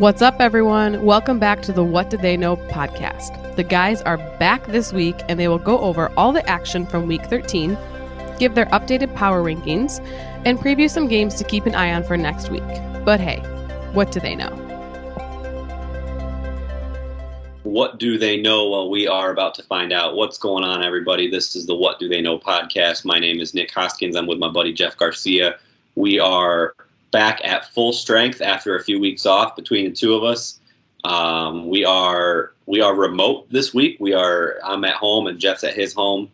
What's up, everyone? Welcome back to the What Did They Know podcast. The guys are back this week, and they will go over all the action from Week 13, give their updated power rankings, and preview some games to keep an eye on for next week. But hey, what do they know? What do they know? Well, we are about to find out. What's going on, everybody? This is the What Do They Know podcast. My name is Nick Hoskins. I'm with my buddy Jeff Garcia. We are back at full strength after a few weeks off between the two of us. We are remote this week. I'm at home and Jeff's at his home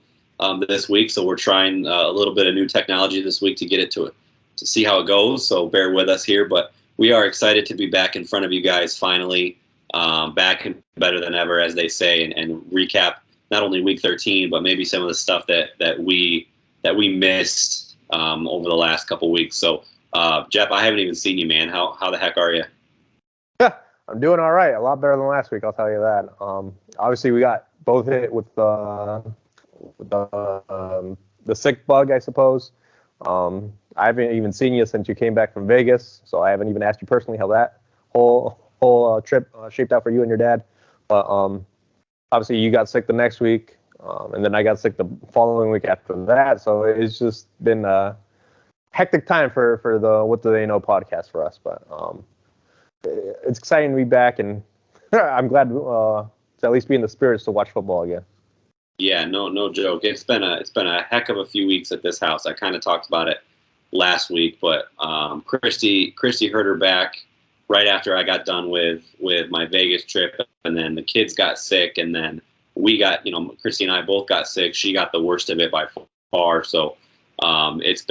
this week. So we're trying a little bit of new technology this week to get it to see how it goes. So bear with us here, but we are excited to be back in front of you guys finally, back and better than ever, as they say, and recap not only Week 13, but maybe some of the stuff that we missed over the last couple weeks. So. Jeff, I haven't even seen you, man. How the heck are you? Yeah, I'm doing all right. A lot better than last week, I'll tell you that. Obviously, we got both hit with the sick bug, I suppose. I haven't even seen you since you came back from Vegas, so I haven't even asked you personally how that whole trip shaped out for you and your dad. But obviously, you got sick the next week, and then I got sick the following week after that. So it's just been hectic time for the What Do They Know podcast for us, but it's exciting to be back, and I'm glad to at least be in the spirits to watch football again. Yeah, no joke. It's been a heck of a few weeks at this house. I kind of talked about it last week, but Christy hurt her back right after I got done with my Vegas trip, and then the kids got sick, and then we got, Christy and I both got sick. She got the worst of it by far, so. It's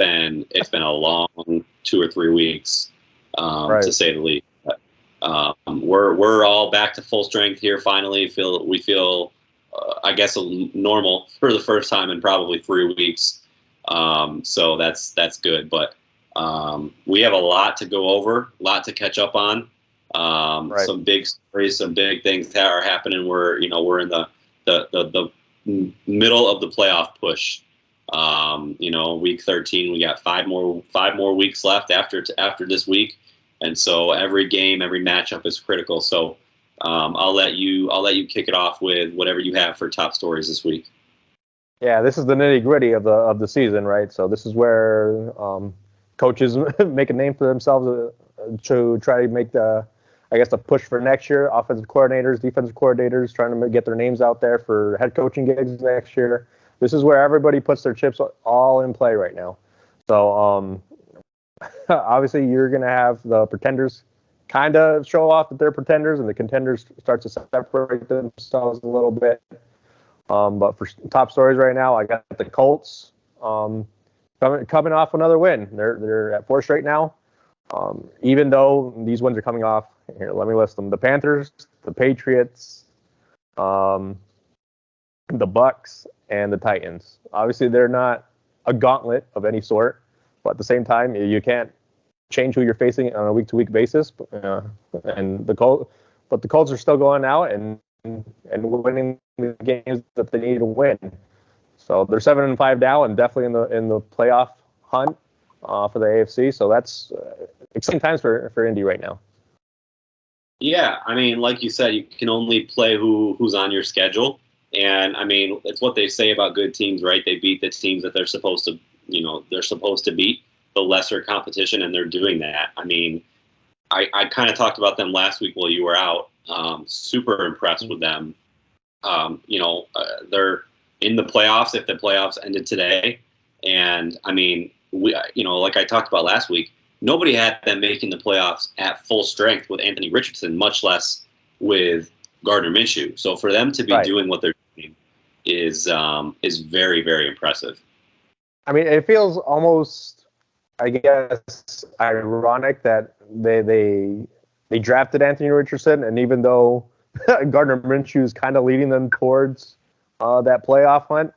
been a long 2 or 3 weeks, right, to say the least. But, we're all back to full strength here. Finally, we feel I guess normal for the first time in probably 3 weeks. So that's good. But we have a lot to go over, a lot to catch up on. Right. Some big stories, some big things that are happening. We're in the middle of the playoff push. Week 13, we got five more weeks left after this week, and so every game, every matchup is critical. So I'll let you kick it off with whatever you have for top stories this week. Yeah, this is the nitty gritty of the season, right? So this is where coaches make a name for themselves to try to make the push for next year. Offensive coordinators, defensive coordinators, trying to get their names out there for head coaching gigs next year. This is where everybody puts their chips all in play right now. So obviously you're going to have the pretenders kind of show off that they're pretenders, and the contenders start to separate themselves a little bit. But for top stories right now, I got the Colts coming off another win. They're at 4 straight now. Even though these wins are coming off, here, let me list them: the Panthers, the Patriots, the Bucks, and the Titans. Obviously, they're not a gauntlet of any sort, but at the same time, you can't change who you're facing on a week-to-week basis. And the Colts are still going out and winning the games that they need to win. So they're 7-5 now, and definitely in the playoff hunt for the AFC. So that's exciting times for Indy right now. Yeah, I mean, like you said, you can only play who's on your schedule. And I mean, it's what they say about good teams, right? They beat the teams that they're supposed to beat, the lesser competition, and they're doing that. I mean, I kind of talked about them last week while you were out. Super impressed with them. They're in the playoffs if the playoffs ended today. And I mean, like I talked about last week, nobody had them making the playoffs at full strength with Anthony Richardson, much less with Gardner Minshew. So for them to be doing what they're doing is very, very impressive. I mean, it feels almost, I guess, ironic that they drafted Anthony Richardson, and even though Gardner Minshew is kind of leading them towards that playoff hunt,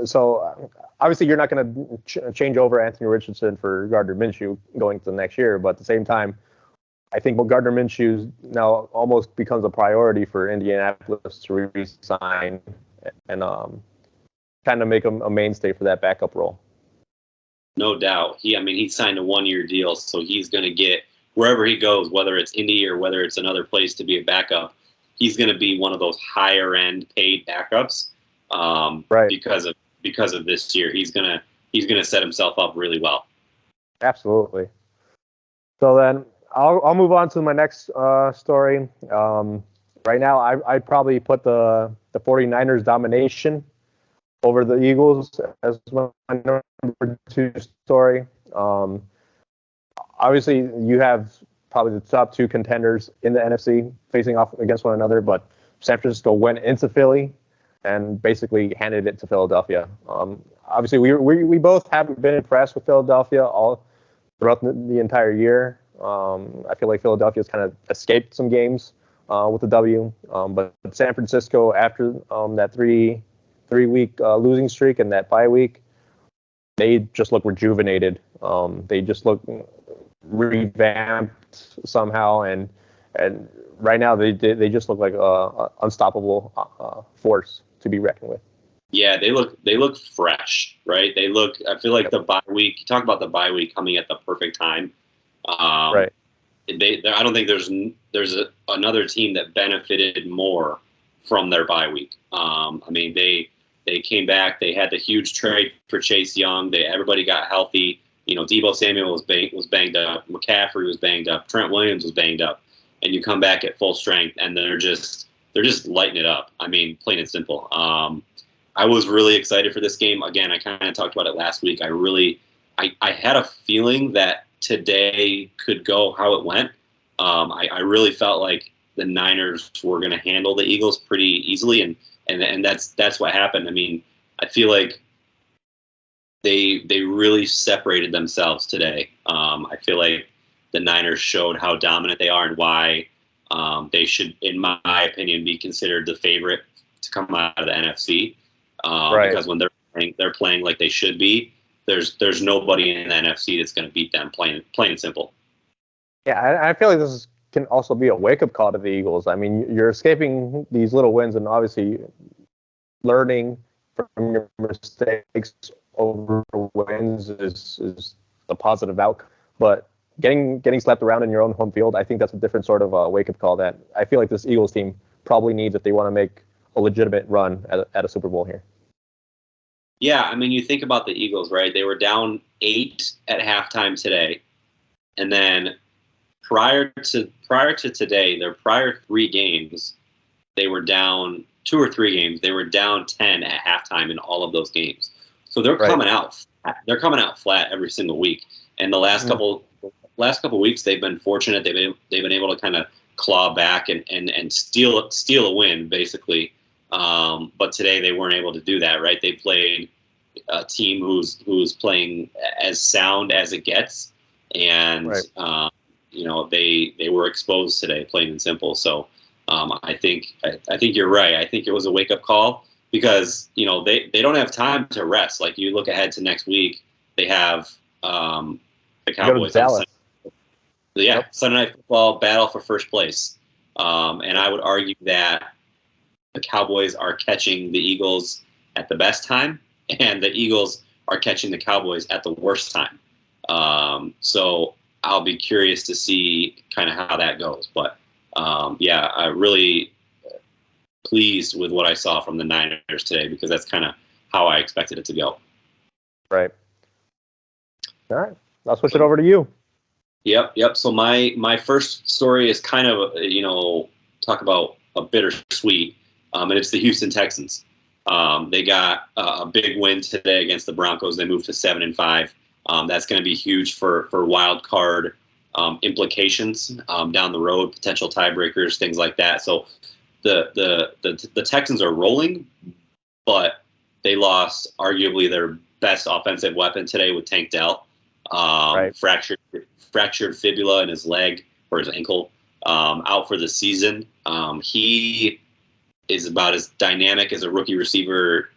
so obviously you're not going to change over Anthony Richardson for Gardner Minshew going to the next year, but at the same time, I think Gardner Minshew now almost becomes a priority for Indianapolis to re-sign and kind of make him a mainstay for that backup role. No doubt. He signed a 1-year deal, so he's going to get wherever he goes, whether it's Indy or whether it's another place to be a backup, he's going to be one of those higher end paid backups. Right. Because of this year, he's gonna set himself up really well. Absolutely. So then I'll move on to my next story. Right now, I'd probably put the 49ers domination over the Eagles as my number 2 story. Obviously, you have probably the top 2 contenders in the NFC facing off against one another, but San Francisco went into Philly and basically handed it to Philadelphia. Obviously, we both haven't been impressed with Philadelphia all throughout the entire year. I feel like Philadelphia's kind of escaped some games with the W, but San Francisco, after that three-week losing streak and that bye week, they just look rejuvenated. They just look revamped somehow, and right now they just look like a unstoppable force to be reckoned with. Yeah, they look fresh, right? I feel like the bye week. You talk about the bye week coming at the perfect time. Right. I don't think there's another team that benefited more from their bye week. I mean, they came back. They had the huge trade for Chase Young. Everybody got healthy. You know, Deebo Samuel was banged up. McCaffrey was banged up. Trent Williams was banged up. And you come back at full strength, and they're just lighting it up. I mean, plain and simple. I was really excited for this game. Again, I kind of talked about it last week. I had a feeling that today could go how it went. I really felt like the Niners were going to handle the Eagles pretty easily, and that's what happened. I mean, I feel like they really separated themselves today. I feel like the Niners showed how dominant they are and why they should, in my opinion, be considered the favorite to come out of the NFC. Right. Because when they're playing like they should be, there's nobody in the NFC that's going to beat them, plain and simple. Yeah, I feel like this can also be a wake-up call to the Eagles. I mean, you're escaping these little wins and obviously learning from your mistakes over wins is a positive outcome. But getting slapped around in your own home field, I think that's a different sort of wake-up call that I feel like this Eagles team probably needs if they want to make a legitimate run at a Super Bowl here. Yeah, I mean, you think about the Eagles, right? They were down 8 at halftime today, and then prior to today, their prior 3 games, they were down 2 or 3 games. They were down 10 at halftime in all of those games. So they're coming out. They're coming out flat every single week. And the last couple weeks, they've been fortunate. They've been able to kind of claw back and steal a win, basically. But today they weren't able to do that, right? They played a team who's playing as sound as it gets, and right. You know, they were exposed today, plain and simple. So I think you're right. I think it was a wake up call because you know they don't have time to rest. Like you look ahead to next week, they have the Cowboys. Sunday Night Football battle for first place, and I would argue that the Cowboys are catching the Eagles at the best time, and the Eagles are catching the Cowboys at the worst time. So I'll be curious to see kind of how that goes. But I'm really pleased with what I saw from the Niners today because that's kind of how I expected it to go. Right. All right. I'll switch it over to you. Yep. So my first story is kind of, talk about a bittersweet. And it's the Houston Texans. They got a big win today against the Broncos. They moved to 7-5. That's going to be huge for wild card implications down the road, potential tiebreakers, things like that. So the Texans are rolling, but they lost arguably their best offensive weapon today with Tank Dell. Right. Fractured fibula in his leg or his ankle, out for the season. He is about as dynamic as a rookie receiver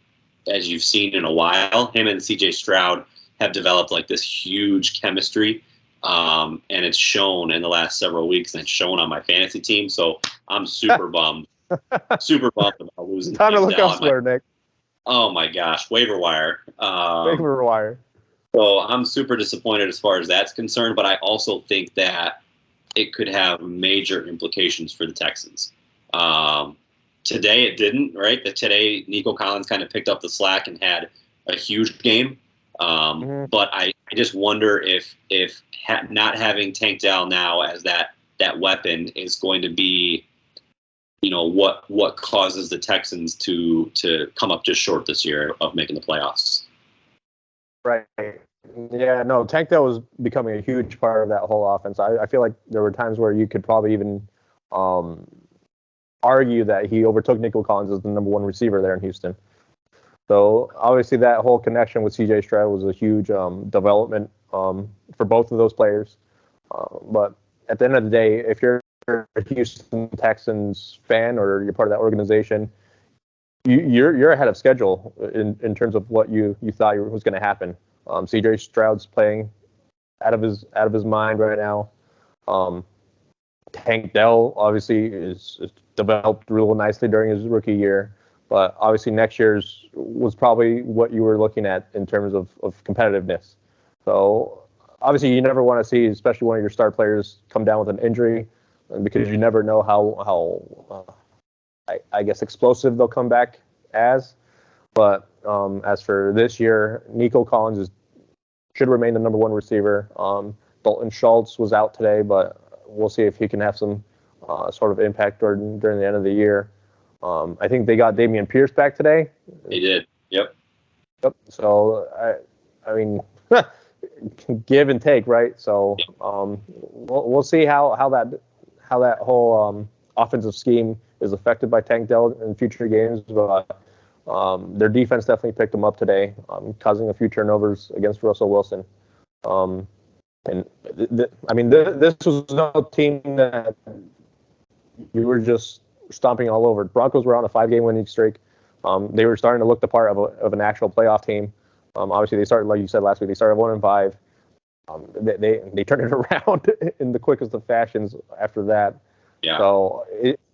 as you've seen in a while. Him and CJ Stroud have developed like this huge chemistry, and it's shown in the last several weeks, and it's shown on my fantasy team. So I'm super bummed. Super bummed about losing. Time to look elsewhere, Nick. Oh my gosh, waiver wire. Waiver wire. So I'm super disappointed as far as that's concerned, but I also think that it could have major implications for the Texans. Today it didn't, right? Today Nico Collins kind of picked up the slack and had a huge game. But I just wonder if not having Tank Dell now as that weapon is going to be, what causes the Texans to come up just short this year of making the playoffs. Right. Yeah, no, Tank Dell was becoming a huge part of that whole offense. I feel like there were times where you could probably even argue that he overtook Nico Collins as the number one receiver there in Houston. So obviously that whole connection with C.J. Stroud was a huge development for both of those players. But at the end of the day, if you're a Houston Texans fan or you're part of that organization, you're ahead of schedule in terms of what you thought was going to happen. C.J. Stroud's playing out of his mind right now. Tank Dell obviously is developed real nicely during his rookie year. But obviously next year's was probably what you were looking at in terms of competitiveness. So obviously you never want to see, especially one of your star players, come down with an injury, because you never know how I guess explosive they'll come back as. But as for this year, Nico Collins should remain the number one receiver. Dalton Schultz was out today, but we'll see if he can have some sort of impact during the end of the year. I think they got Dameon Pierce back today. They did. Yep. So I mean, give and take, right? So we'll see how that whole offensive scheme is affected by Tank Dell in future games. But their defense definitely picked them up today, causing a few turnovers against Russell Wilson. And this was no team that you were just stomping all over. Broncos were on a 5-game winning streak. They were starting to look the part of an actual playoff team. Obviously, they started, like you said last week, they started 1-5. They turned it around in the quickest of fashions after that. Yeah. So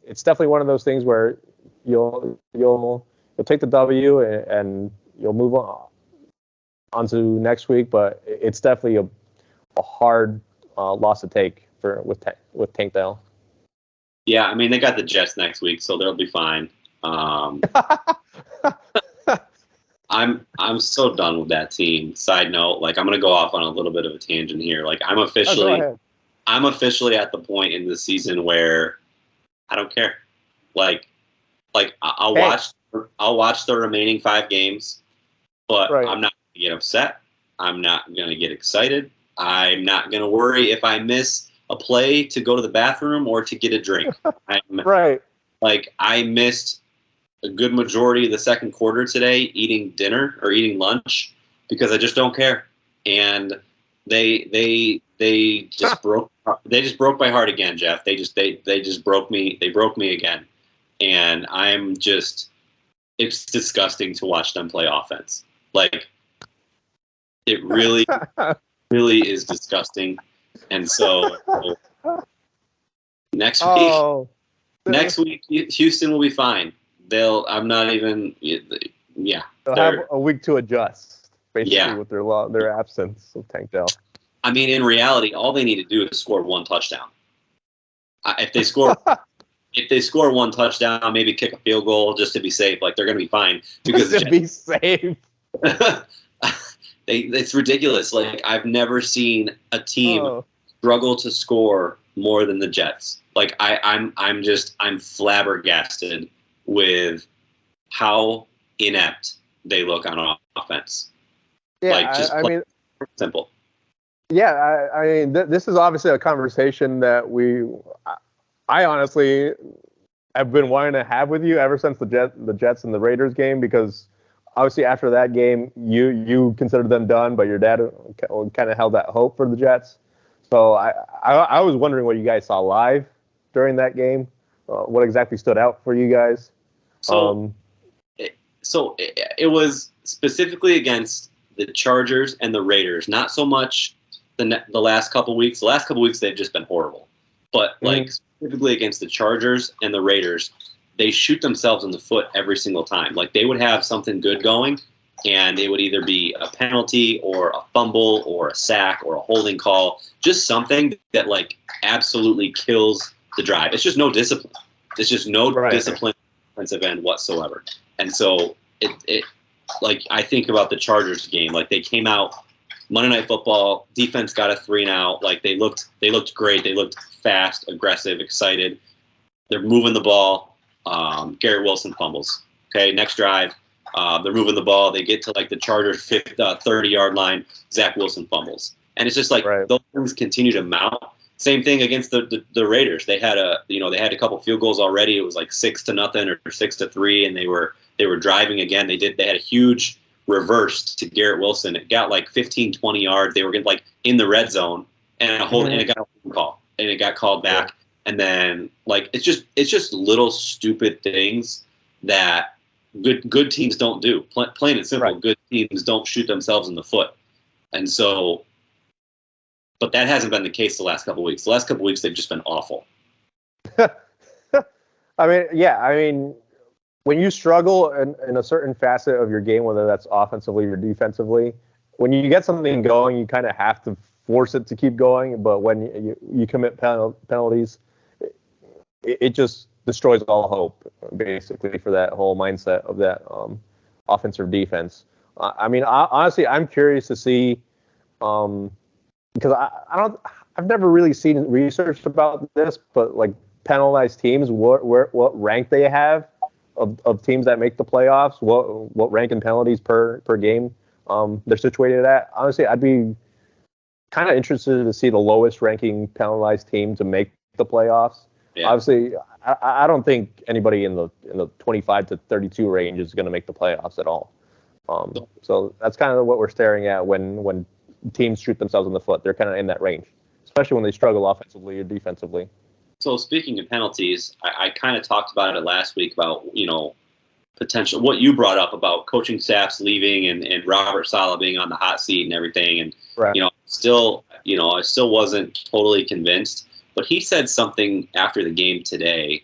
it's definitely one of those things where you'll take the W and you'll move on to next week. But it's definitely a hard loss to take with Tank Dell. Yeah, I mean, they got the Jets next week, so they'll be fine. I'm so done with that team. Side note, I'm going to go off on a little bit of a tangent here. I'm officially at the point in the season where I don't care. I'll watch the remaining 5 games, but right. I'm not going to get upset. I'm not going to get excited. I'm not going to worry if I miss a play to go to the bathroom or to get a drink. Right. I missed a good majority of the second quarter today eating dinner or eating lunch because I just don't care. And they just broke my heart again, Jeff. They just broke me. They broke me again. And it's disgusting to watch them play offense. It really really is disgusting. And so next week, Houston will be fine. I'm not even. Yeah. They'll have a week to adjust, basically, with their absence of Tank Dell. I mean, in reality, all they need to do is score 1 touchdown. If they score 1 touchdown, maybe kick a field goal just to be safe. They're going to be fine because be safe. It's ridiculous. I've never seen a team struggle to score more than the Jets. I'm flabbergasted with how inept they look on offense. Yeah, simple. Yeah, I mean, this is obviously a conversation that I honestly have been wanting to have with you ever since the Jets and the Raiders game, because obviously after that game, you considered them done, but your dad kind of held that hope for the Jets. So I was wondering what you guys saw live during that game, what exactly stood out for you guys. So it was specifically against the Chargers and the Raiders, not so much the last couple weeks. The last couple weeks they've just been horrible, but specifically against the Chargers and the Raiders, they shoot themselves in the foot every single time. They would have something good going, and it would either be a penalty or a fumble or a sack or a holding call, just something that like absolutely kills the drive. It's just no discipline. It's just no discipline on the defensive end whatsoever. And so it like I think about the Chargers game, like they came out Monday Night Football, defense got a 3-and-out. Like they looked great. They looked fast, aggressive, excited. They're moving the ball. Garrett Wilson fumbles. Okay, next drive. They're moving the ball. They get to like the Chargers' 30-yard line. Zach Wilson fumbles, and it's just like those things continue to mount. Same thing against the Raiders. They had a couple field goals already. It was like 6-0 or 6-3, and they were driving again. They had a huge reverse to Garrett Wilson. It got like 15, 20 yards. They were getting like in the red zone, and and it got a holding call, and it got called back. And then like it's just little stupid things that good teams don't do. Plain and simple, good teams don't shoot themselves in the foot. And so, but that hasn't been the case the last couple of weeks. The last couple of weeks, they've just been awful. I mean, when you struggle in a certain facet of your game, whether that's offensively or defensively, when you get something going, you kind of have to force it to keep going. But when you commit penalties, it just destroys all hope, basically, for that whole mindset of that offensive defense. I mean, honestly, I'm curious to see, because I've never really seen research about this, but like penalized teams, what rank they have of teams that make the playoffs, what rank in penalties per game they're situated at. Honestly, I'd be kind of interested to see the lowest ranking penalized team to make the playoffs. Yeah. Obviously, I don't think anybody in the 25 to 32 range is going to make the playoffs at all. So that's kind of what we're staring at when teams shoot themselves in the foot. They're kind of in that range, especially when they struggle offensively or defensively. So speaking of penalties, I kind of talked about it last week about, potential, what you brought up about coaching staffs leaving and Robert Saleh being on the hot seat and everything. And, I still wasn't totally convinced. But he said something after the game today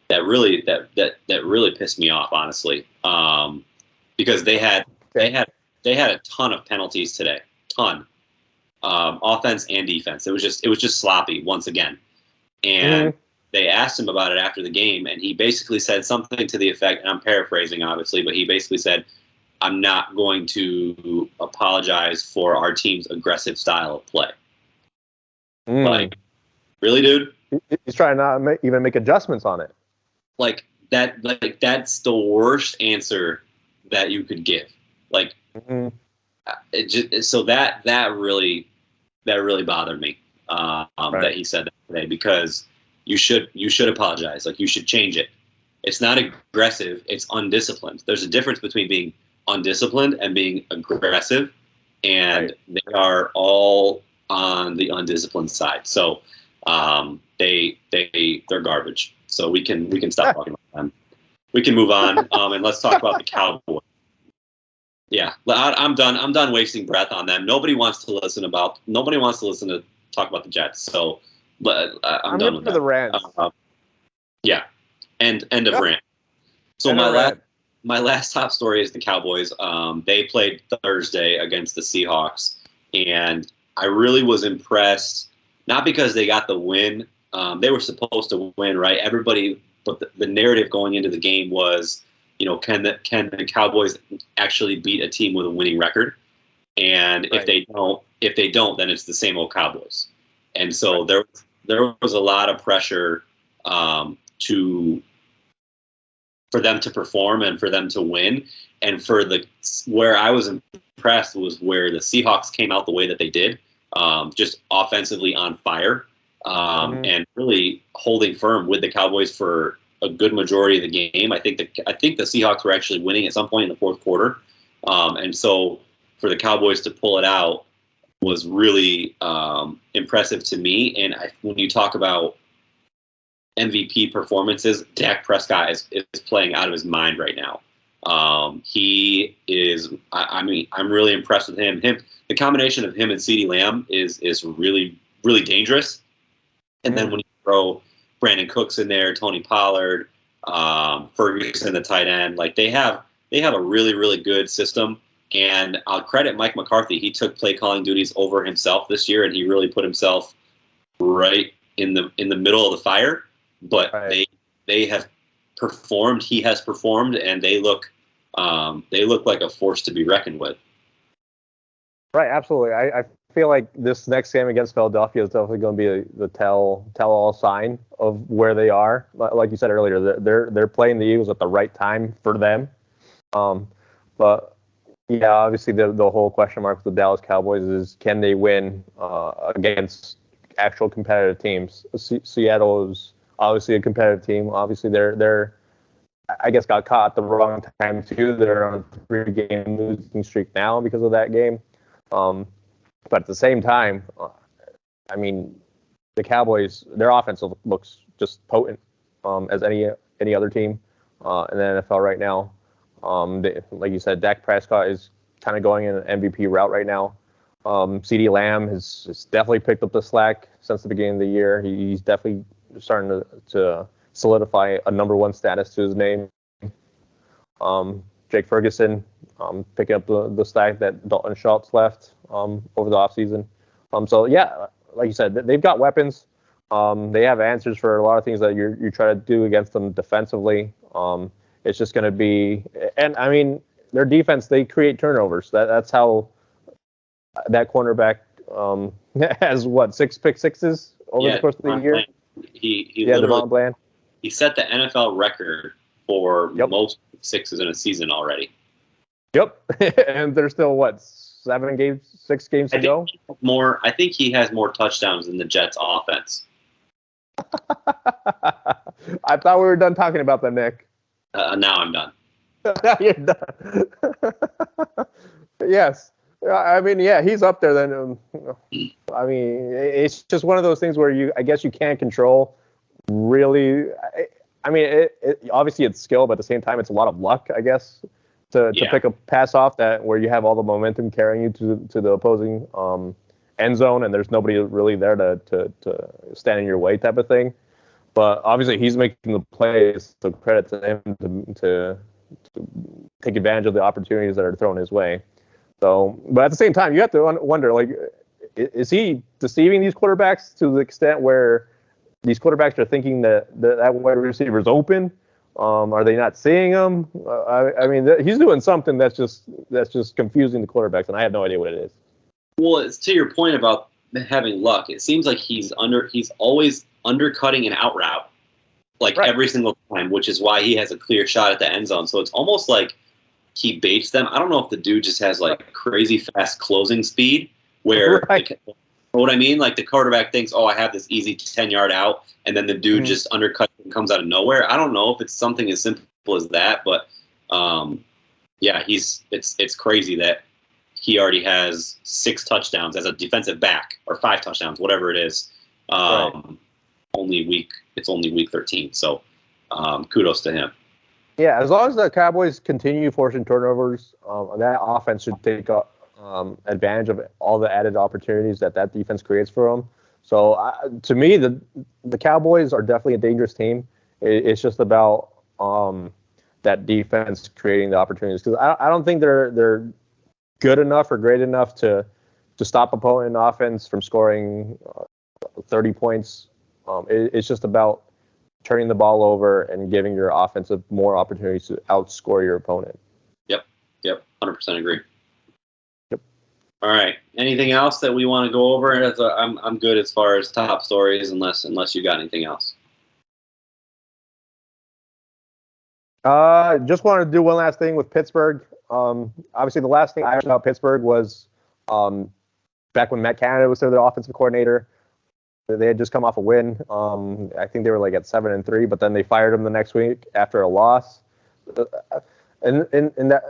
that really pissed me off, honestly, because they had a ton of penalties today, offense and defense. It was just sloppy once again, and they asked him about it after the game, and he basically said something to the effect, and I'm paraphrasing obviously, but he basically said, "I'm not going to apologize for our team's aggressive style of play." Like. Really, dude? He's trying not to even make adjustments on it. Like that. Like that's the worst answer that you could give. Like, it just, so that really bothered me. That he said that today, because you should apologize. Like you should change it. It's not aggressive. It's undisciplined. There's a difference between being undisciplined and being aggressive, and they are all on the undisciplined side. So. They're garbage. So we can stop talking about them. We can move on, and let's talk about the Cowboys. Yeah, I'm done. I'm done wasting breath on them. Nobody wants to listen to talk about the Jets. So, I'm done with that. The rant. Yeah, end of rant. So my last top story is the Cowboys. They played Thursday against the Seahawks, and I really was impressed. Not because they got the win. They were supposed to win, right? Everybody, but the narrative going into the game was, can the Cowboys actually beat a team with a winning record? And if they don't, then it's the same old Cowboys. And so there was a lot of pressure for them to perform and for them to win. And where I was impressed was where the Seahawks came out the way that they did. Just offensively on fire, and really holding firm with the Cowboys for a good majority of the game. I think the Seahawks were actually winning at some point in the fourth quarter, and so for the Cowboys to pull it out was really impressive to me. And when you talk about MVP performances, Dak Prescott is playing out of his mind right now. He is. I'm really impressed with him. The combination of him and CeeDee Lamb is really, really dangerous. And then when you throw Brandon Cooks in there, Tony Pollard, Ferguson, the tight end, like they have a really, really good system. And I'll credit Mike McCarthy. He took play calling duties over himself this year, and he really put himself right in the middle of the fire. But they have performed. He has performed, and they look like a force to be reckoned with. Right, absolutely. I feel like this next game against Philadelphia is definitely going to be the tell-all sign of where they are. Like you said earlier, they're playing the Eagles at the right time for them. But yeah, obviously the whole question mark with the Dallas Cowboys is, can they win against actual competitive teams? Seattle is obviously a competitive team. Obviously they're I guess got caught at the wrong time too. They're on a 3-game losing streak now because of that game. But at the same time, I mean, the Cowboys, their offense looks just potent as any other team in the NFL right now. Like you said, Dak Prescott is kind of going in an MVP route right now. CeeDee Lamb has definitely picked up the slack since the beginning of the year. He's definitely starting to solidify a number one status to his name. Jake Ferguson picking up the slack that Dalton Schultz left over the offseason. So yeah, like you said, they've got weapons. They have answers for a lot of things that you try to do against them defensively. It's just going to be, and I mean, their defense, they create turnovers. That's how that cornerback has 6 pick sixes over the course of the year. He DeVon Bland. He set the NFL record for most sixes in a season already. Yep, and there's still 6 games to go. I think he has more touchdowns than the Jets' offense. I thought we were done talking about that, Nick. Now I'm done. You're done. Yes. I mean, yeah, he's up there then. I mean, it's just one of those things where I guess you can't control really. I mean, obviously it's skill, but at the same time, it's a lot of luck, I guess, to pick a pass off where you have all the momentum carrying you to the opposing end zone, and there's nobody really there to stand in your way type of thing. But obviously, he's making the plays, so credit to him to take advantage of the opportunities that are thrown his way. So, but at the same time, you have to wonder, like, is he deceiving these quarterbacks to the extent where these quarterbacks are thinking that wide receiver is open? Are they not seeing him? I mean, he's doing something that's just confusing the quarterbacks, and I have no idea what it is. Well, it's to your point about having luck. It seems like he's always undercutting an out route, every single time, which is why he has a clear shot at the end zone. So it's almost like he baits them. I don't know if the dude just has crazy fast closing speed where, what I mean? Like the quarterback thinks, I have this easy 10-yard out, and then the dude just undercuts and comes out of nowhere. I don't know if it's something as simple as that, but it's crazy that he already has 6 touchdowns as a defensive back, or 5 touchdowns, whatever it is. It's only week 13, so kudos to him. Yeah, as long as the Cowboys continue forcing turnovers, that offense should take advantage of all the added opportunities that defense creates for them. So to me, the Cowboys are definitely a dangerous team. It's just about that defense creating the opportunities, because I don't think they're good enough or great enough to stop opponent offense from scoring 30 points. It's just about turning the ball over and giving your offensive more opportunities to outscore your opponent. Yep, 100% agree. Yep. All right. Anything else that we want to go over? I'm good as far as top stories, unless you got anything else. Just wanted to do one last thing with Pittsburgh. Obviously, the last thing I heard about Pittsburgh was back when Matt Canada was their offensive coordinator. They had just come off a win. I think they were at 7-3, but then they fired him the next week after a loss. In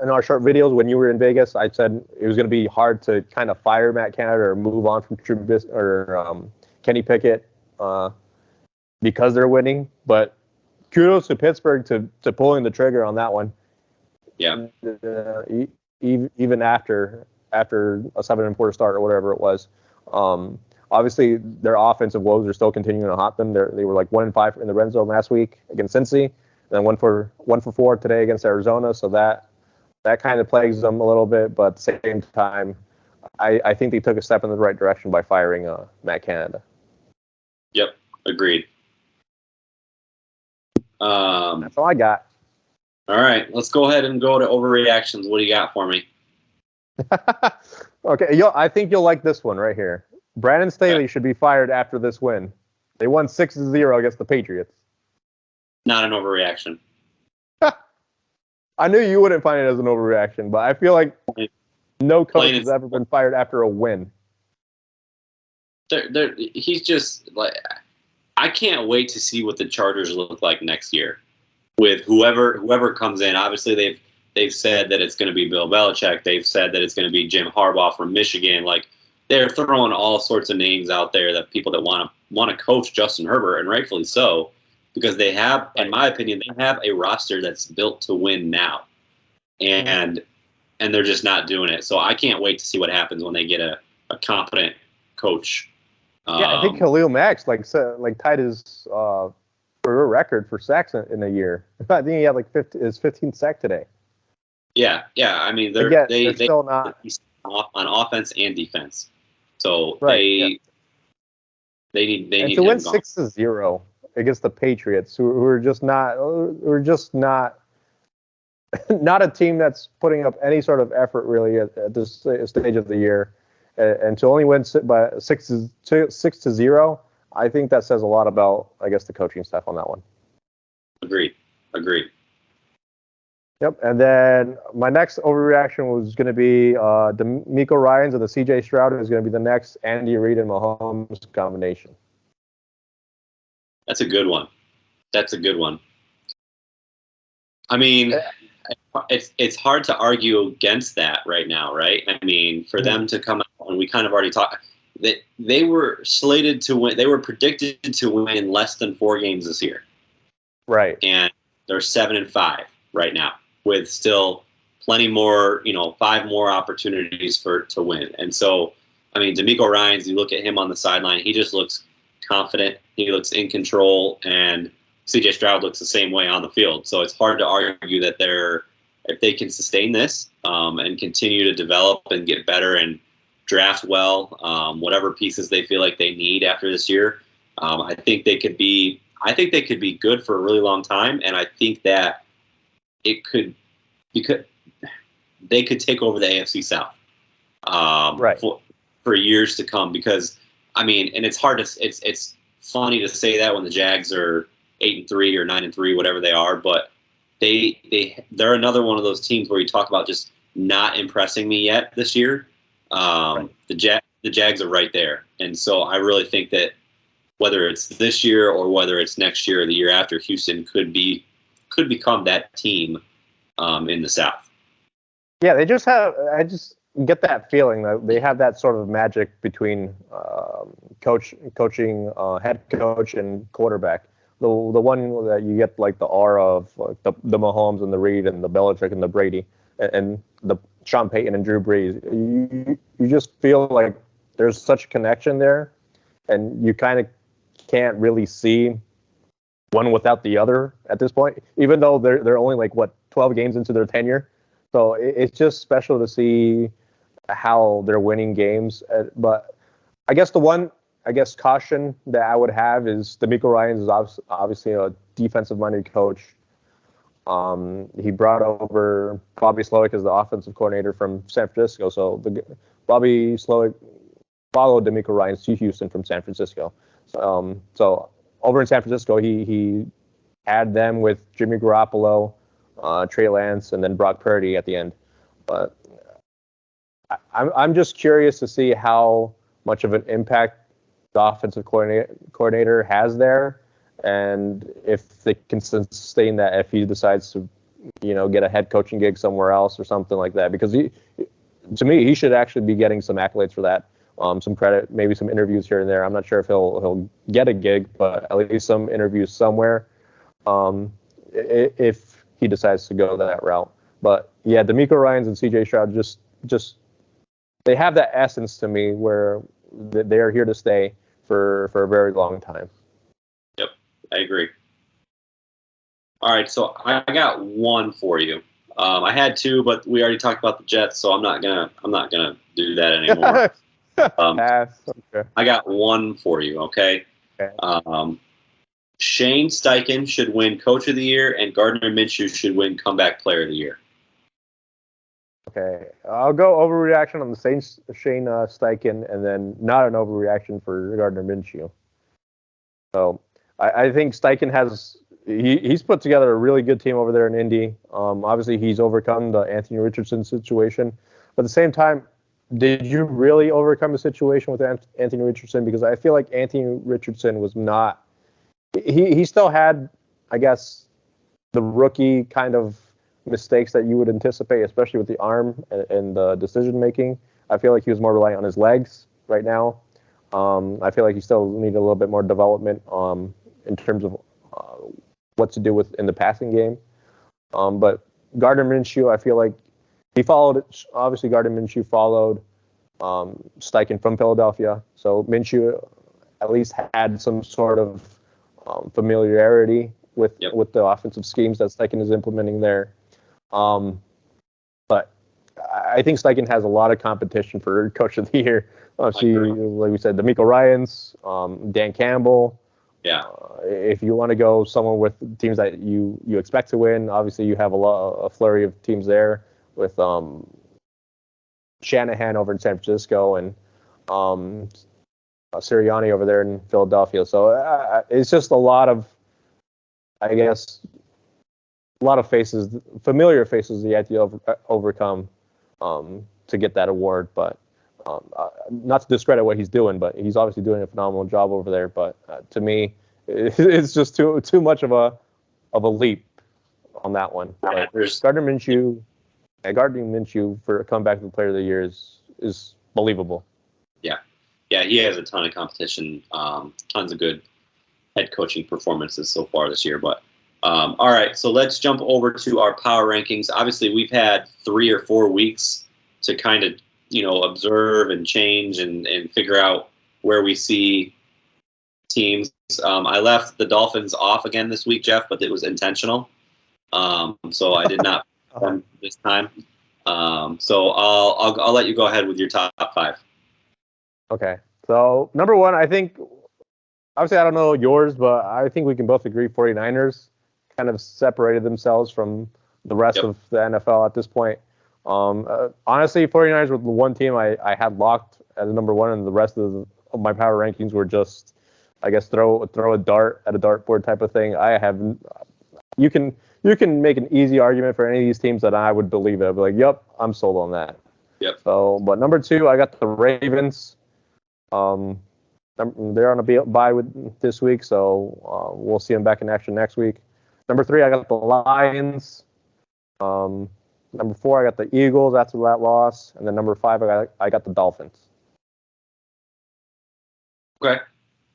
our short videos when you were in Vegas, I said it was going to be hard to kind of fire Matt Canada or move on from Trubisky or Kenny Pickett because they're winning. But kudos to Pittsburgh to pulling the trigger on that one. Yeah. Even after a 7-4 start or whatever it was. Obviously, their offensive woes are still continuing to haunt them. They were 1-5 in the red zone last week against Cincy, and then 1 for 4 today against Arizona. So that that kind of plagues them a little bit. But at the same time, I think they took a step in the right direction by firing Matt Canada. Yep, agreed. That's all I got. All right, let's go ahead and go to overreactions. What do you got for me? Okay, I think you'll like this one right here. Brandon Staley should be fired after this win. They won 6-0 against the Patriots. Not an overreaction. I knew you wouldn't find it as an overreaction, but I feel like no coach has ever been fired after a win. He's just like, I can't wait to see what the Chargers look like next year with whoever comes in. Obviously, they've said that it's going to be Bill Belichick. They've said that it's going to be Jim Harbaugh from Michigan. Like, they're throwing all sorts of names out there that people that want to coach Justin Herbert, and rightfully so, because they have, in my opinion, they have a roster that's built to win now, and they're just not doing it. So I can't wait to see what happens when they get a competent coach. I think Khalil Mack tied his career record for sacks in a year. I think he had his 15th sack today. Yeah. I mean, they're still not on offense and defense. So they need to win 6-0 against the Patriots, who are just not a team that's putting up any sort of effort really at this stage of the year, and to only win by 6-0, I think that says a lot about, I guess, the coaching staff on that one. Agreed. Yep, and then my next overreaction was going to be DeMeco Ryans and the C.J. Stroud is going to be the next Andy Reid and Mahomes combination. That's a good one. I mean, it's hard to argue against that right now, right? I mean, for them to come out, and we kind of already talked, that they were slated to win. They were predicted to win less than 4 games this year. Right. And they're 7-5 right now, with still plenty more, 5 more opportunities to win. And so, I mean, DeMeco Ryans, you look at him on the sideline, he just looks confident. He looks in control, and C.J. Stroud looks the same way on the field. So it's hard to argue that if they can sustain this and continue to develop and get better and draft well, whatever pieces they feel like they need after this year, I think they could be good for a really long time. And I think that they could take over the AFC South for years to come. Because, I mean, and it's funny to say that when the Jags are 8-3 or 9-3, whatever they are, but they're another one of those teams where you talk about just not impressing me yet this year. The Jags are right there, and so I really think that whether it's this year or whether it's next year or the year after, Houston could become that team in the South. Yeah, I just get that feeling that they have that sort of magic between coaching head coach and quarterback. The one that you get like the aura of like the Mahomes and the Reid and the Belichick and the Brady and the Sean Payton and Drew Brees. You just feel like there's such a connection there, and you kind of can't really see one without the other at this point, even though they're only 12 games into their tenure. So it's just special to see how they're winning games. But I guess the one caution that I would have is DeMeco Ryans is obviously a defensive-minded coach. He brought over Bobby Slowick as the offensive coordinator from San Francisco. So Bobby Slowick followed DeMeco Ryans to Houston from San Francisco. So over in San Francisco, he had them with Jimmy Garoppolo, Trey Lance, and then Brock Purdy at the end. But I'm just curious to see how much of an impact the offensive coordinator has there, and if they can sustain that if he decides to, get a head coaching gig somewhere else or something like that. Because to me, he should actually be getting some accolades for that, some credit, maybe some interviews here and there. I'm not sure if he'll get a gig, but at least some interviews somewhere, if he decides to go that route. But yeah, DeMeco Ryans and C.J. Stroud just they have that essence to me where they are here to stay for a very long time. Yep, I agree. All right, so I got one for you. I had two, but we already talked about the Jets, so I'm not gonna do that anymore. Pass. Okay. I got one for you. Okay. Okay. Shane Steichen should win Coach of the Year, and Gardner Minshew should win Comeback Player of the Year. Okay, I'll go overreaction on the Shane Steichen, and then not an overreaction for Gardner Minshew. So I think Steichen he's put together a really good team over there in Indy. Obviously, he's overcome the Anthony Richardson situation, but at the same time, did you really overcome the situation with Anthony Richardson? Because I feel like Anthony Richardson was not. He still had, I guess, the rookie kind of mistakes that you would anticipate, especially with the arm and the decision making. I feel like he was more reliant on his legs right now. I feel like he still needed a little bit more development in terms of what to do in the passing game. But Gardner Minshew, I feel like he followed. Obviously, Gardner Minshew followed Steichen from Philadelphia, so Minshew at least had some sort of familiarity with the offensive schemes that Steichen is implementing there. But I think Steichen has a lot of competition for Coach of the Year. Like we said, DeMeco Ryans, Dan Campbell. Yeah. If you want to go someone with teams that you expect to win, obviously you have a flurry of teams there with Shanahan over in San Francisco and Sirianni over there in Philadelphia. So it's just a lot of, I guess, a lot of faces, familiar faces that you have to overcome to get that award. But not to discredit what he's doing, but he's obviously doing a phenomenal job over there. But to me, it's just too much of a leap on that one. But Gardner Minshew for a comeback player of the year is believable. Yeah, he has a ton of competition, tons of good head coaching performances so far this year. But all right, so let's jump over to our power rankings. Obviously, we've had 3 or 4 weeks to kind of observe and change and figure out where we see teams. I left the Dolphins off again this week, Jeff, but it was intentional. So I did not this time. So I'll let you go ahead with your top 5. Okay. So number 1, I think, obviously I don't know yours, but I think we can both agree 49ers kind of separated themselves from the rest of the NFL at this point. Honestly, 49ers were the one team I had locked as number 1, and the rest of my power rankings were just, I guess, throw a dart at a dartboard type of thing. You can make an easy argument for any of these teams that I would believe it. I'd be like, yep, I'm sold on that. Yep. So, but number 2, I got the Ravens. They're on a bye with this week, so we'll see them back in action next week. Number 3, I got the Lions. Number 4, I got the Eagles after that loss, and then number 5, I got the Dolphins. Okay,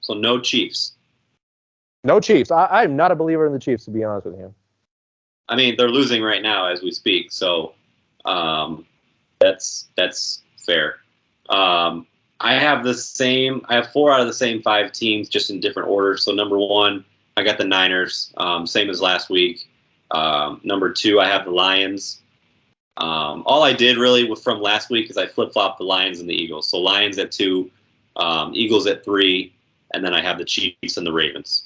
so no Chiefs. No Chiefs. I'm not a believer in the Chiefs, to be honest with you. I mean, they're losing right now as we speak, so that's fair. I have 4 out of the same 5 teams, just in different orders. So number 1, I got the Niners, same as last week. Number 2, I have the Lions. All I did really from last week is I flip-flopped the Lions and the Eagles. So Lions at 2, Eagles at 3, and then I have the Chiefs and the Ravens.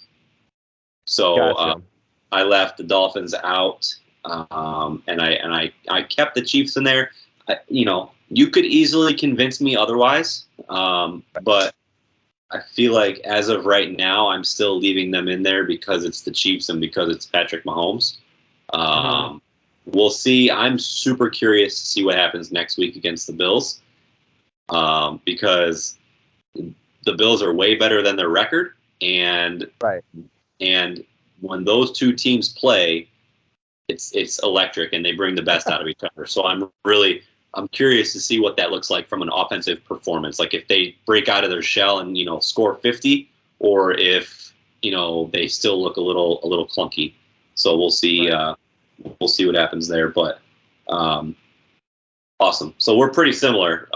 So gotcha. I left the Dolphins out, and I kept the Chiefs in there. You could easily convince me otherwise, but I feel like as of right now, I'm still leaving them in there because it's the Chiefs and because it's Patrick Mahomes. We'll see. I'm super curious to see what happens next week against the Bills, because the Bills are way better than their record, and when those two teams play, it's electric, and they bring the best out of each other. So I'm curious to see what that looks like from an offensive performance. Like if they break out of their shell and score 50, or if they still look a little clunky. So we'll see. We'll see what happens there. But awesome. So we're pretty similar.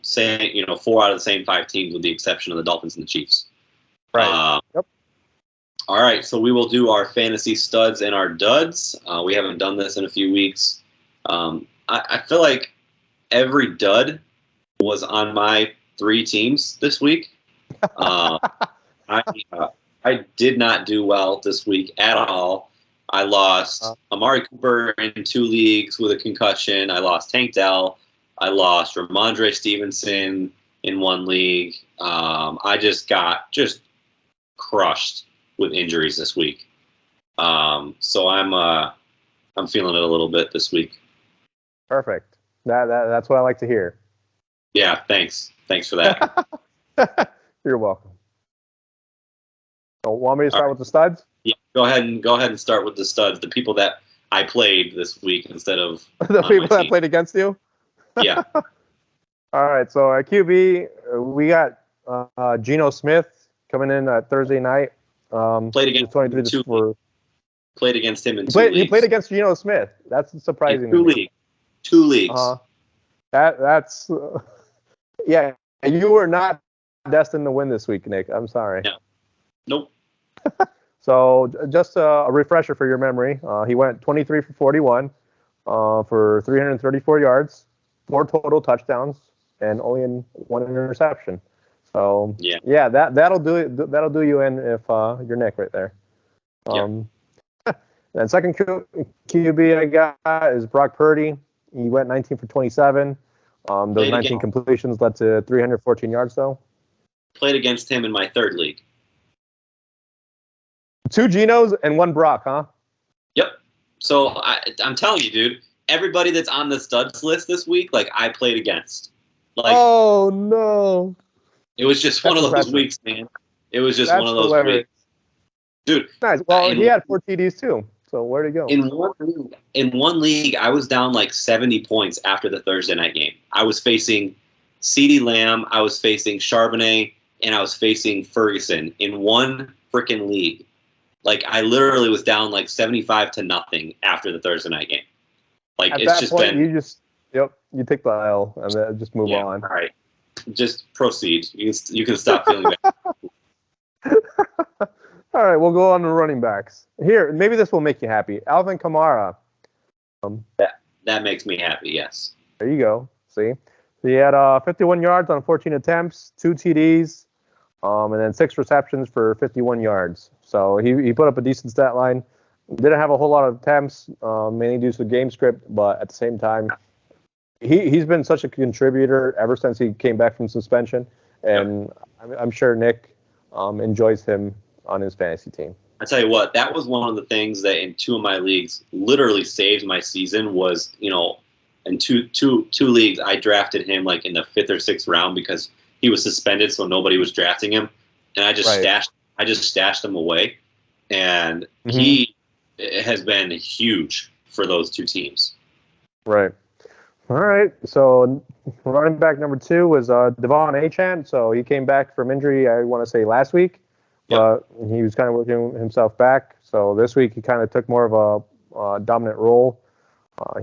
Saying 4 out of the same 5 teams, with the exception of the Dolphins and the Chiefs. Right. Yep. All right. So we will do our fantasy studs and our duds. We haven't done this in a few weeks. I feel like every dud was on my 3 teams this week. Uh, I did not do well this week at all. I lost Amari Cooper in 2 leagues with a concussion. I lost Tank Dell. I lost Ramondre Stevenson in 1 league. I just got crushed with injuries this week. So I'm feeling it a little bit this week. Perfect. That's what I like to hear. Yeah, thanks. Thanks for that. You're welcome. So, want me to start with the studs? Yeah, go ahead and start with the studs, the people that I played this week instead of the people that played against you. Yeah. All right. So at QB, we got Geno Smith coming in Thursday night. Played against 23 for. Played against him in 2 leagues. You played against Geno Smith. That's surprising. In 2 leagues. That's yeah. You were not destined to win this week, Nick. I'm sorry. No. Nope. So just a refresher for your memory. He went 23 for 41 for 334 yards, 4 total touchdowns, and only in 1 interception. So yeah, that'll do it. That'll do you in if you're Nick right there. And second QB I got is Brock Purdy. He went 19 for 27. Those 19 completions led to 314 yards, though. Played against him in my 3rd league. 2 Genos and 1 Brock, huh? Yep. So I'm telling you, dude, everybody that's on the studs list this week, like I played against. Like, oh no! It was just one of those weeks, man. It was just one of those weeks, dude. Nice. Well, he had 4 TDs too. So where'd he go? In one league, I was down like 70 points after the Thursday night game. I was facing CeeDee Lamb, I was facing Charbonnet, and I was facing Ferguson in one freaking league. Like, I literally was down like 75-0 after the Thursday night game. Like, it's just been. You take the L and then just move on. All right, just proceed. You can stop feeling bad. All right, we'll go on to running backs. Here, maybe this will make you happy. Alvin Kamara. That makes me happy, yes. There you go. See? He had 51 yards on 14 attempts, 2 TDs, and then 6 receptions for 51 yards. So he put up a decent stat line. Didn't have a whole lot of attempts, mainly due to the game script, but at the same time, he's been such a contributor ever since he came back from suspension, and I'm sure Nick enjoys him on his fantasy team. I tell you what, that was one of the things that in 2 of my leagues literally saved my season was, in two leagues I drafted him like in the 5th or 6th round because he was suspended, so nobody was drafting him, and I just stashed him away, and he has been huge for those 2 teams. Right. All right. So running back number 2 was Devon Achane. So he came back from injury, I want to say last week. But he was kind of working himself back. So this week he kind of took more of a dominant role.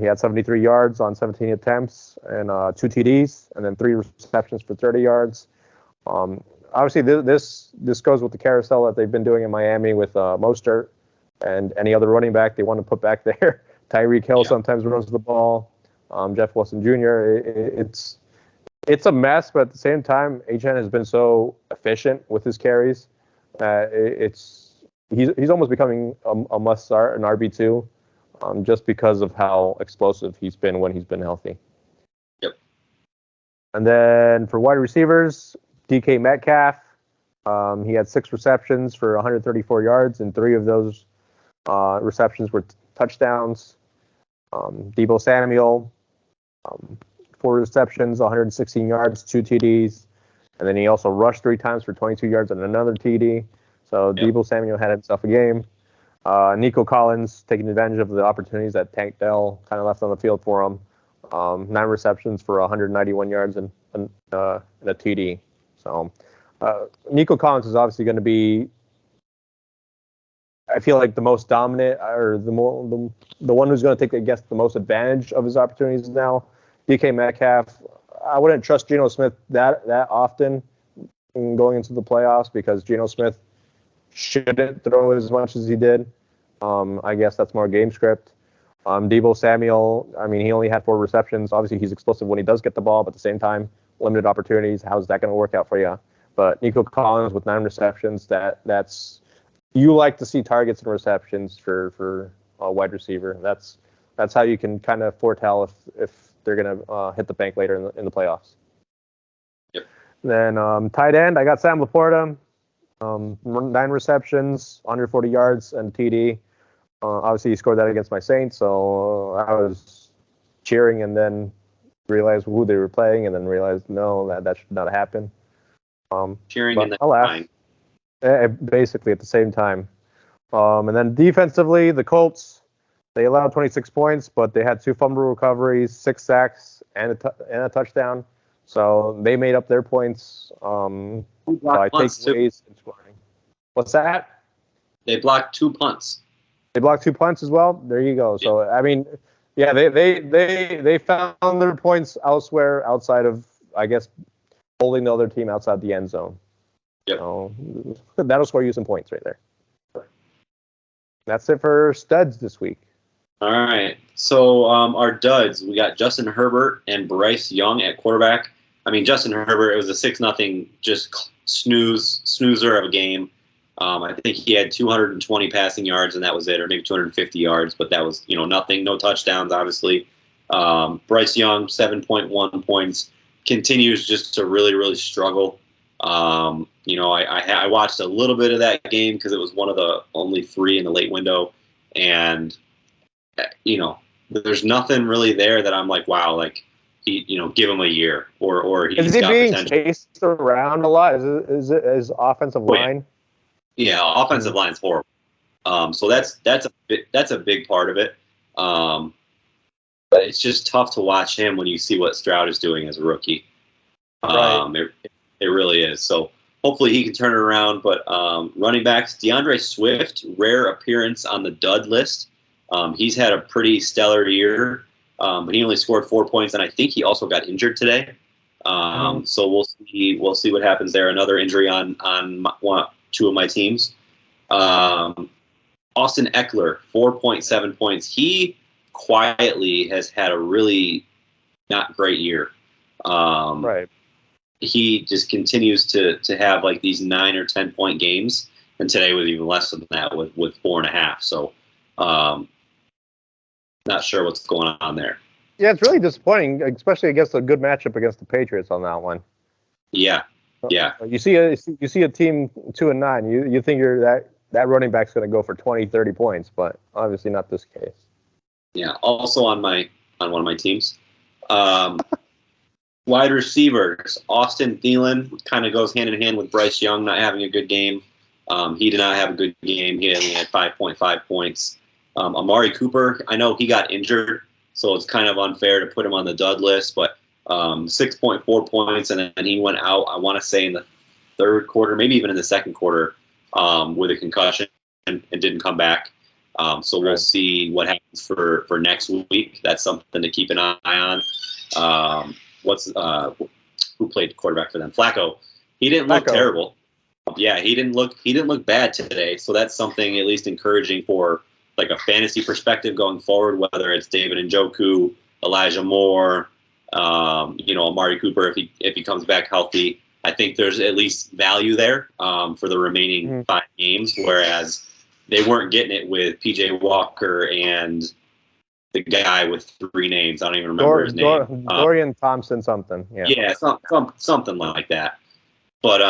He had 73 yards on 17 attempts and 2 TDs, and then 3 receptions for 30 yards. Obviously, this goes with the carousel that they've been doing in Miami with Mostert and any other running back they want to put back there. Tyreek Hill sometimes runs the ball. Jeff Wilson Jr. It's a mess, but at the same time, Achane has been so efficient with his carries. He's almost becoming a must start, an RB2, just because of how explosive he's been when he's been healthy. Yep. And then for wide receivers, DK Metcalf, he had 6 receptions for 134 yards, and 3 of those receptions were touchdowns. Deebo Samuel, 4 receptions, 116 yards, 2 TDs. And then he also rushed 3 times for 22 yards and another TD. So Deebo Samuel had himself a game. Nico Collins taking advantage of the opportunities that Tank Dell kind of left on the field for him. 9 receptions for 191 yards and a TD. So Nico Collins is obviously going to be, I feel like, the most dominant or the one who's going to take, I guess, the most advantage of his opportunities now. DK Metcalf, I wouldn't trust Geno Smith that often going into the playoffs because Geno Smith shouldn't throw as much as he did. I guess that's more game script. Deebo Samuel, I mean, he only had 4 receptions. Obviously, he's explosive when he does get the ball, but at the same time, limited opportunities. How's that going to work out for you? But Nico Collins with 9 receptions, that's you like to see targets and receptions for a wide receiver. That's how you can kind of foretell if they're going to hit the bank later in the playoffs. Yep. Then tight end, I got Sam Laporta, 9 receptions, 140 yards, and TD. Obviously, he scored that against my Saints, so I was cheering and then realized who they were playing, and then realized no, that should not happen. Cheering and then crying. Basically at the same time. And then defensively, the Colts, they allowed 26 points, but they had 2 fumble recoveries, 6 sacks, and a touchdown. So they made up their points by takeaways and scoring. What's that? They blocked 2 punts. They blocked 2 punts as well. There you go. So I mean, yeah, they found their points elsewhere outside of, I guess, holding the other team outside the end zone. Yep. So that'll score you some points right there. That's it for studs this week. All right. So our duds, we got Justin Herbert and Bryce Young at quarterback. I mean, Justin Herbert, it was a 6-0 just snoozer of a game. I think he had 220 passing yards, and that was it, or maybe 250 yards, but that was, nothing, no touchdowns, obviously. Bryce Young, 7.1 points, continues just to really, really struggle. I watched a little bit of that game because it was one of the only 3 in the late window, and, there's nothing really there that I'm like, wow, like, give him a year, or he's is he got being potential. chased around a lot? Is it his offensive line? Yeah, offensive line's horrible. So that's a big part of it. But it's just tough to watch him when you see what Stroud is doing as a rookie. Right. It really is. So hopefully he can turn it around. But running backs, DeAndre Swift, rare appearance on the dud list. He's had a pretty stellar year, but he only scored 4 points, and I think he also got injured today. So we'll see what happens there. Another injury on 2 of my teams. Austin Eckler, 4.7 points. He quietly has had a really not great year. Right. He just continues to have like these 9 or 10 point games, and today was even less than that with 4.5. So, not sure what's going on there. Yeah, it's really disappointing, especially against a good matchup against the Patriots on that one. Yeah. You see a team 2-9. You think that running back's going to go for 20, 30 points, but obviously not this case. Yeah. Also on one of my teams, wide receivers, Austin Thielen kind of goes hand in hand with Bryce Young not having a good game. He did not have a good game. He only had 5.5 points. Amari Cooper, I know he got injured, so it's kind of unfair to put him on the dud list, but 6.4 points, and then he went out, I want to say, in the 3rd quarter, maybe even in the 2nd quarter, with a concussion and didn't come back. So we'll see what happens for next week. That's something to keep an eye on. Who played quarterback for them? Flacco. He didn't look terrible. Yeah, he didn't look bad today. So that's something at least encouraging for like a fantasy perspective going forward, whether it's David Njoku, Elijah Moore, Amari Cooper, if he comes back healthy. I think there's at least value there for the remaining 5 games, whereas they weren't getting it with P.J. Walker and the guy with 3 names. I don't even remember his name. Dorian Thompson something. Yeah, something like that. But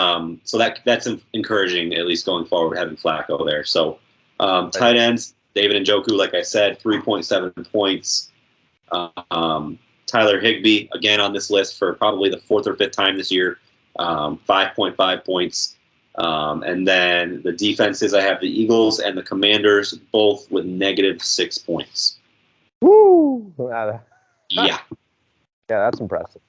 so that's encouraging, at least going forward, having Flacco there. So tight ends, David Njoku, like I said, 3.7 points. Tyler Higbee, again on this list for probably the 4th or 5th time this year, 5.5 points. And then the defenses, I have the Eagles and the Commanders, both with -6 points. Woo! Yeah. Yeah, that's impressive.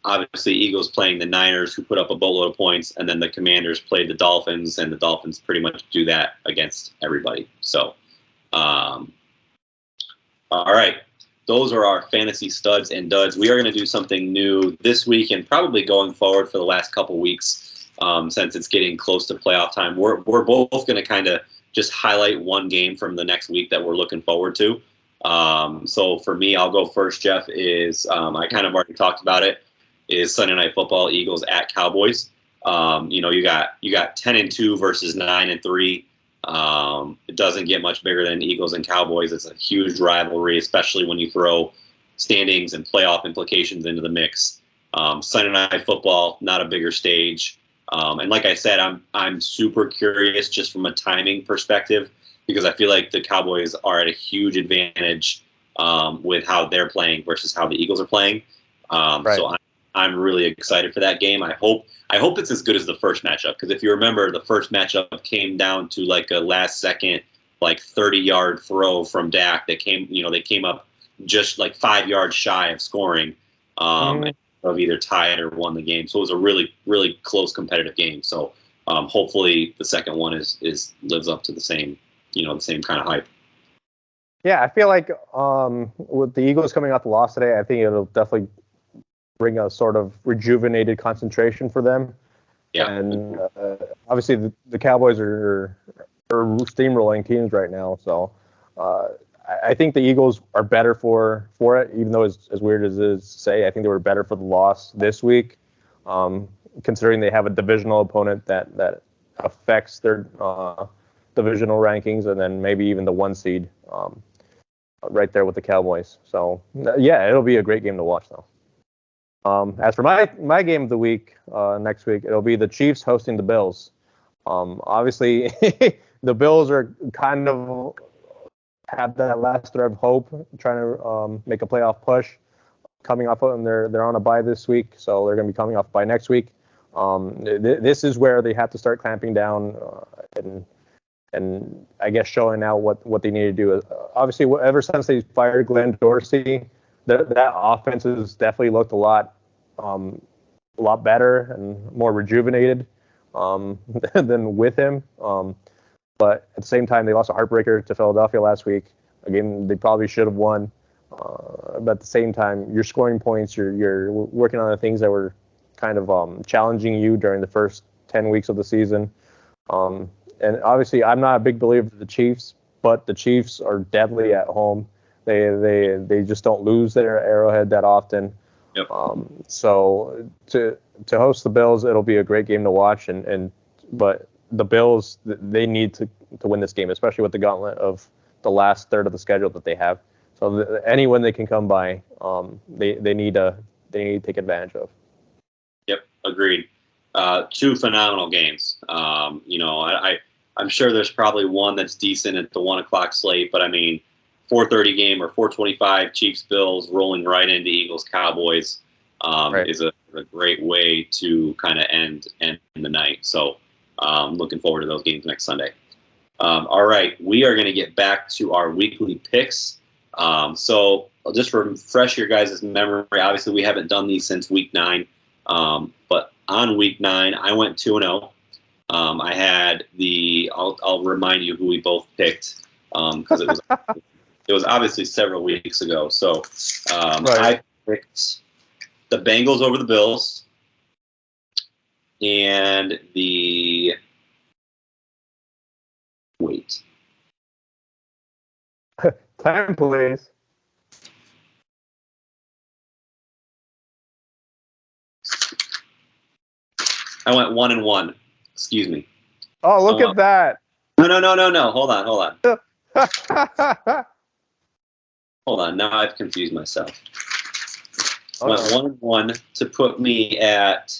Obviously, Eagles playing the Niners, who put up a boatload of points, and then the Commanders played the Dolphins, and the Dolphins pretty much do that against everybody. So, all right. Those are our fantasy studs and duds. We are going to do something new this week and probably going forward for the last couple weeks since it's getting close to playoff time. We're both going to kind of just highlight one game from the next week that we're looking forward to. So for me, I'll go first, Jeff, I kind of already talked about it, is Sunday Night Football, Eagles at Cowboys. You got 10-2 versus 9-3. It doesn't get much bigger than Eagles and Cowboys. It's a huge rivalry, especially when you throw standings and playoff implications into the mix. Sunday Night Football, not a bigger stage. And like I said, I'm super curious just from a timing perspective, because I feel like the Cowboys are at a huge advantage with how they're playing versus how the Eagles are playing. Right. So I'm really excited for that game. I hope it's as good as the first matchup, because if you remember, the first matchup came down to like a last second, like 30-yard throw from Dak that they came up just like 5 yards shy of scoring, of either tied or won the game. So it was a really, really close competitive game. So hopefully the second one lives up to the same kind of hype. Yeah, I feel like with the Eagles coming off the loss today, I think it'll definitely bring a sort of rejuvenated concentration for them. Yeah. And obviously the Cowboys are steamrolling teams right now. So I think the Eagles are better for it, even though as weird as it is to say, I think they were better for the loss this week, considering they have a divisional opponent that affects their divisional rankings, and then maybe even the 1 seed right there with the Cowboys. So, yeah, it'll be a great game to watch, though. As for my game of the week next week, it'll be the Chiefs hosting the Bills. Obviously, the Bills are kind of have that last thread of hope, trying to make a playoff push. Coming off, and they're on a bye this week, so they're going to be coming off by next week. This is where they have to start clamping down and I guess showing out what they need to do. Obviously, ever since they fired Glenn Dorsey, that offense has definitely looked a lot better and more rejuvenated than with him. But at the same time, they lost a heartbreaker to Philadelphia last week. Again, they probably should have won. But at the same time, you're scoring points. You're working on the things that were kind of challenging you during the first 10 weeks of the season. And obviously, I'm not a big believer of the Chiefs, but the Chiefs are deadly at home. They just don't lose their Arrowhead that often. Yep. So to host the Bills, it'll be a great game to watch. But the Bills, they need to win this game, especially with the gauntlet of the last third of the schedule that they have. So anyone they can come by, they need to take advantage of. Yep, agreed. 2 phenomenal games. I'm sure there's probably one that's decent at the 1 o'clock slate, but I mean, 4:30 game or 4:25 Chiefs Bills rolling right into Eagles Cowboys is a great way to kind of end the night. So looking forward to those games next Sunday. All right, we are going to get back to our weekly picks. So I'll just refresh your guys' memory. Obviously, we haven't done these since week 9, but on week 9, I went 2-0. I had I'll remind you who we both picked because it was obviously several weeks ago. So I picked the Bengals over the Bills and wait. Time, please. I went 1-1. Excuse me. Oh, look at that. No. Hold on. Hold on. Now I've confused myself. I went 1-1 to put me at.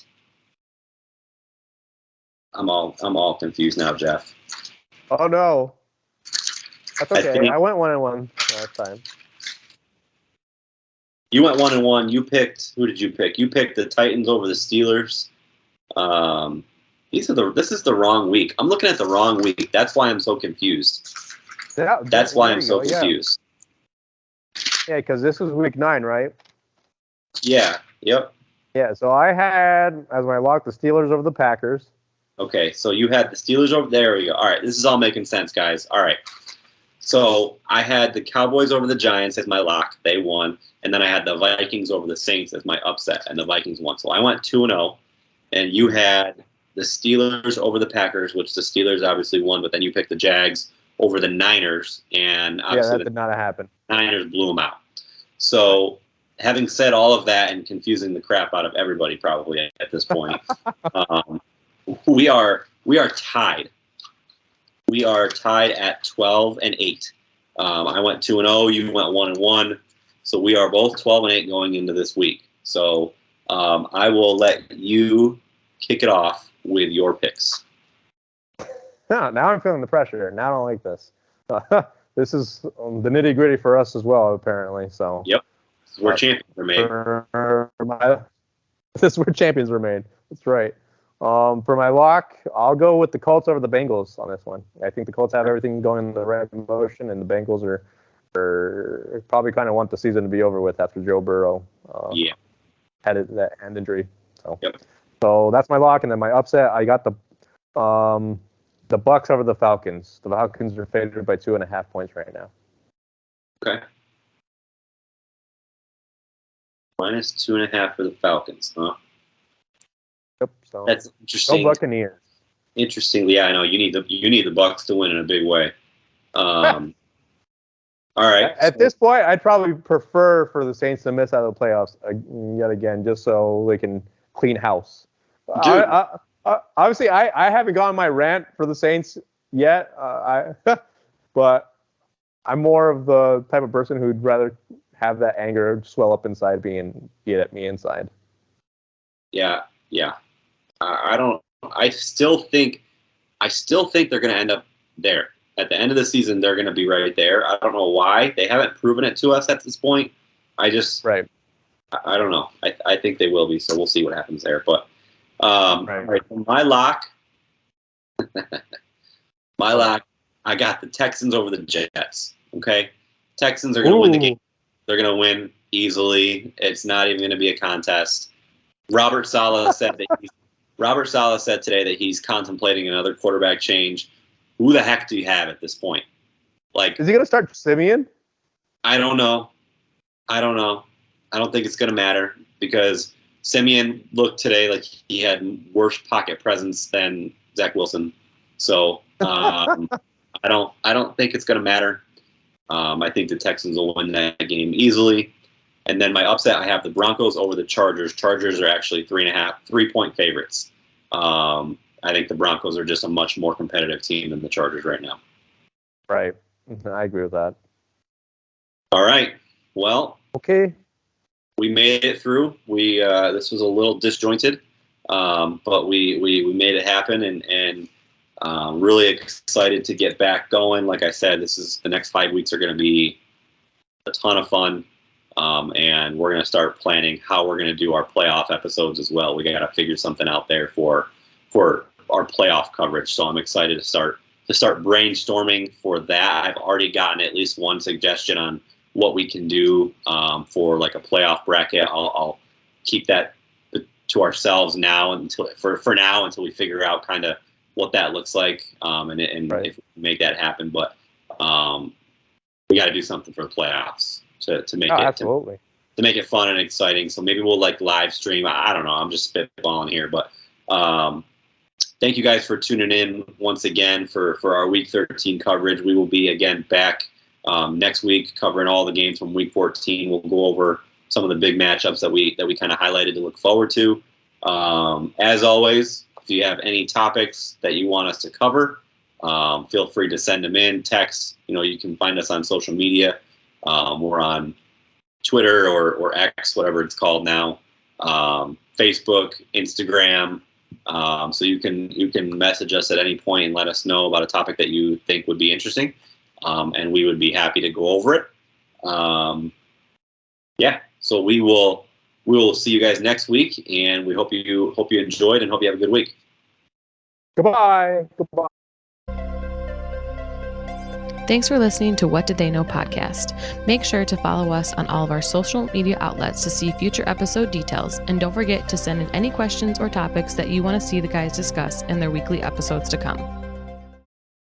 I'm all confused now, Jeff. Oh no. That's okay. I went 1-1 last time. You went 1-1. You picked. Who did you pick? You picked the Titans over the Steelers. This is the wrong week. I'm looking at the wrong week. That's why I'm so confused. That's why I'm so confused. Yeah, because this is week 9, right? Yeah. Yep. Yeah. So I had as my lock the Steelers over the Packers. Okay, so you had the Steelers over there. We go. All right, this is all making sense, guys. All right. So I had the Cowboys over the Giants as my lock. They won. And then I had the Vikings over the Saints as my upset, and the Vikings won. So I went 2-0, and you had the Steelers over the Packers, which the Steelers obviously won, but then you picked the Jags over the Niners, and obviously that did not happen. the Niners blew them out. So having said all of that and confusing the crap out of everybody probably at this point, we are tied. We are tied at 12-8. I went 2-0. You went 1-1. So we are both 12-8 going into this week. So I will let you kick it off with your picks. Now I'm feeling the pressure. Now I don't like this. This is the nitty gritty for us as well, apparently. So yep, this is where champions are made. This is where champions are made. That's right. For my lock, I'll go with the Colts over the Bengals on this one. I think the Colts have everything going in the right motion, and the Bengals are probably kind of want the season to be over with after Joe Burrow had that hand injury. So that's my lock, and then my upset, I got the Bucs over the Falcons. The Falcons are favored by 2.5 points right now. Okay. Minus 2.5 for the Falcons, huh? Yep. So that's interesting. Go Buccaneers. Interestingly, yeah, I know you need the Bucs to win in a big way. All right. At this point, I'd probably prefer for the Saints to miss out of the playoffs yet again, just so they can clean house. Obviously, I haven't gone my rant for the Saints yet, but I'm more of the type of person who'd rather have that anger swell up inside, being get at me inside. Yeah. I still think they're going to end up there. At the end of the season, they're going to be right there. I don't know why. They haven't proven it to us at this point. I don't know. I think they will be, so we'll see what happens there. But all right, my lock, I got the Texans over the Jets. Okay? Texans are going to win the game. They're going to win easily. It's not even going to be a contest. Robert Saleh said today that he's contemplating another quarterback change. Who the heck do you have at this point? Like, is he going to start Simeon? I don't know. I don't think it's going to matter because Simeon looked today like he had worse pocket presence than Zach Wilson. So I don't think it's going to matter. I think the Texans will win that game easily. And then my upset, I have the Broncos over the Chargers. Chargers are actually 3.5 favorites. I think the Broncos are just a much more competitive team than the Chargers right now. Right. I agree with that. All right. Well, okay. We made it through. We this was a little disjointed, but we made it happen, and really excited to get back going. Like I said, the next 5 weeks are going to be a ton of fun, and we're going to start planning how we're going to do our playoff episodes as well. We got to figure something out there for our playoff coverage. So I'm excited to start brainstorming for that. I've already gotten at least one suggestion on what we can do for like a playoff bracket. I'll keep that to ourselves now until we figure out kind of what that looks like, and if we make that happen. But we got to do something for the playoffs to make it absolutely to make it fun and exciting. So maybe we'll like live stream. I don't know. I'm just spitballing here, but thank you guys for tuning in once again for our Week 13 coverage. We will be again back next week covering all the games from Week 14. We'll go over some of the big matchups that we kind of highlighted to look forward to. As always, if you have any topics that you want us to cover, feel free to send them in, text. You can find us on social media. We're on Twitter or X, whatever it's called now, Facebook, Instagram. So you can message us at any point and let us know about a topic that you think would be interesting, and we would be happy to go over it. So we will see you guys next week, and we hope you enjoyed and hope you have a good week. Goodbye. Thanks for listening to What Did They Know podcast. Make sure to follow us on all of our social media outlets to see future episode details, and don't forget to send in any questions or topics that you want to see the guys discuss in their weekly episodes to come.